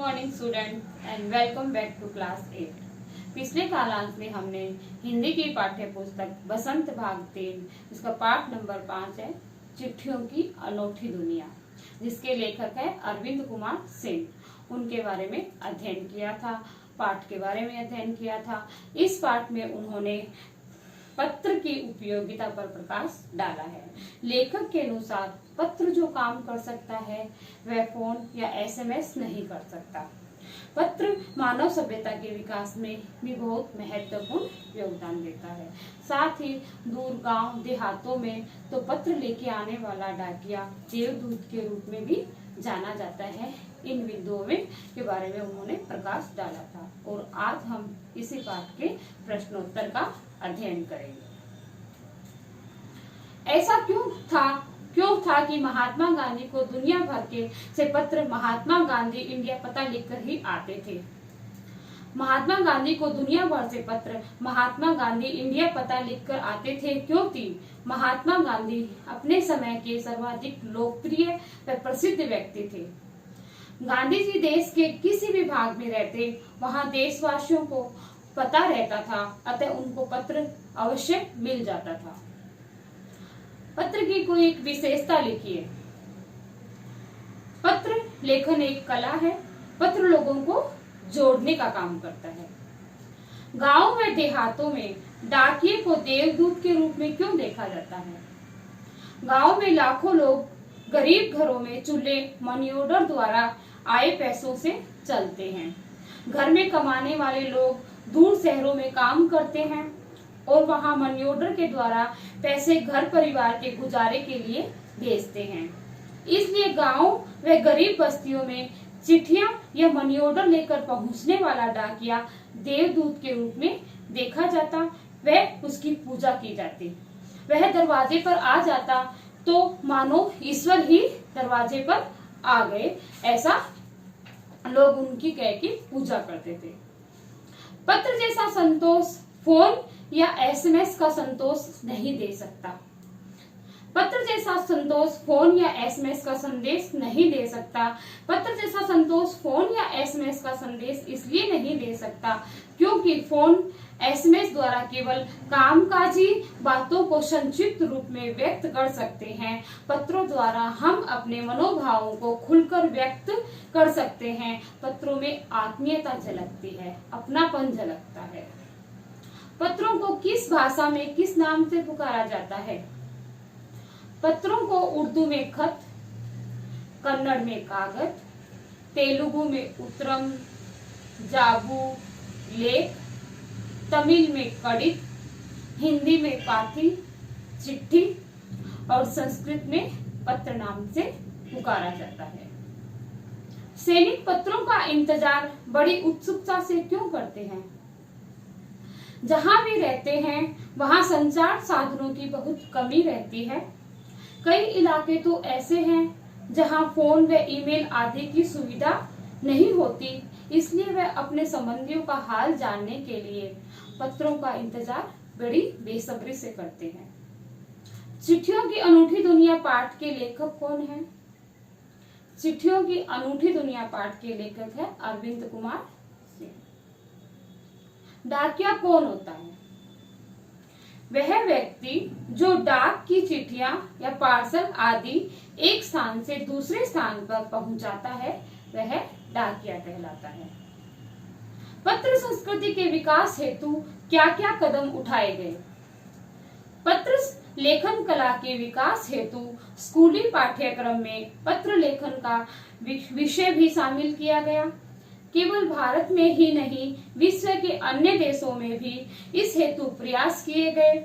Morning student and welcome back to class 8। पिछले कालांश में हमने हिंदी की पाठ्य पुस्तक बसंत भाग 3 इसका पाठ नंबर 5 है चिट्ठियों की अनोखी दुनिया, जिसके लेखक है अरविंद कुमार सिंह। उनके बारे में अध्ययन किया था, पाठ के बारे में अध्ययन किया था। इस पाठ में उन्होंने पत्र की उपयोगिता पर प्रकाश डाला है। लेखक के अनुसार पत्र जो काम कर सकता है वह फोन या एसएमएस नहीं कर सकता। पत्र मानव सभ्यता के विकास में भी बहुत महत्वपूर्ण योगदान देता है। साथ ही दूर गांव देहातों में तो पत्र लेके आने वाला डाकिया देवदूत के रूप में भी जाना जाता है। इन बिंदुओं में के बारे में उन्होंने प्रकाश डाला था और आज हम इसी पाठ के प्रश्नोत्तर का अध्ययन करेंगे। ऐसा क्यों था कि महात्मा गांधी को दुनिया भर के से पत्र महात्मा गांधी इंडिया पता लिखकर ही आते थे। महात्मा गांधी को दुनिया भर से पत्र महात्मा गांधी इंडिया पता लिखकर आते थे क्योंकि महात्मा गांधी अपने समय के सर्वाधिक लोकप्रिय व प्रसिद्ध व्यक्ति थे। गांधी जी देश के किसी भी भाग में रहते वहां देशवासियों को पता रहता था, अतः उनको पत्र अवश्य मिल जाता था। पत्र की कोई एक विशेषता लिखिए। पत्र लेखन एक कला है। पत्र लोगों को जोड़ने का काम करता है। गांव व देहातों में डाकिये को देवदूत के रूप में क्यों देखा जाता है? गांव में लाखों लोग गरीब घरों में चूल्हे मनी ऑर्डर द्वारा आए पैसों से चलते हैं। घर में कमाने वाले लोग दूर शहरों में काम करते हैं और वहां मनी ऑर्डर के द्वारा पैसे घर परिवार के गुजारे के लिए भेजते हैं। इसलिए गांव व गरीब बस्तियों में चिट्ठियां या मनी ऑर्डर लेकर पहुंचने वाला डाकिया देवदूत के रूप में देखा जाता। वह उसकी पूजा की जाती। वह दरवाजे पर आ जाता तो मानो ईश्वर ही दरवाजे पर आ गए, ऐसा लोग उनकी कह की पूजा करते थे। पत्र जैसा संतोष फोन या एसएमएस का संतोष नहीं दे सकता। पत्र जैसा संतोष फोन या एसएमएस का संदेश नहीं दे सकता। पत्र जैसा संतोष फोन या एसएमएस का संदेश इसलिए नहीं दे सकता क्योंकि फोन एसएमएस द्वारा केवल कामकाजी बातों को संक्षिप्त रूप में व्यक्त कर सकते हैं। पत्रों द्वारा हम अपने मनोभावों को खुलकर व्यक्त कर सकते हैं। पत्रों में आत्मीयता झलकती है, अपनापन झलकता है। पत्रों को किस भाषा में किस नाम से पुकारा जाता है? पत्रों को उर्दू में खत, कन्नड़ में कागज, तेलुगु में उत्तरम, जाबू लेख, तमिल में कड़ित, हिंदी में पाथी चिट्ठी और संस्कृत में पत्र नाम से पुकारा जाता है। सैनिक पत्रों का इंतजार बड़ी उत्सुकता से क्यों करते हैं? जहां भी रहते हैं वहां संचार साधनों की बहुत कमी रहती है। कई इलाके तो ऐसे हैं जहां फोन व ईमेल आदि की सुविधा नहीं होती, इसलिए वे अपने संबंधियों का हाल जानने के लिए पत्रों का इंतजार बड़ी बेसब्री से करते हैं। चिट्ठियों की अनूठी दुनिया पाठ के लेखक कौन है? चिट्ठियों की अनूठी दुनिया पाठ के लेखक है अरविंद कुमार सिंह। डाकिया कौन होता है? वह व्यक्ति जो डाक की चिट्ठियां या पार्सल आदि एक स्थान से दूसरे स्थान पर पहुंचाता है वह डाकिया कहलाता है। पत्र संस्कृति के विकास हेतु क्या क्या कदम उठाए गए? पत्र लेखन कला के विकास हेतु स्कूली पाठ्यक्रम में पत्र लेखन का विषय भी शामिल किया गया। केवल भारत में ही नहीं, विश्व के अन्य देशों में भी इस हेतु प्रयास किए गए।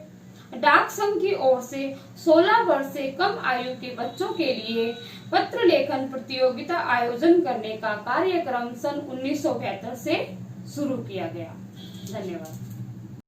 डाक संघ की ओर से 16 वर्ष से कम आयु के बच्चों के लिए पत्र लेखन प्रतियोगिता आयोजन करने का कार्यक्रम सन 1972 से शुरू किया गया। धन्यवाद।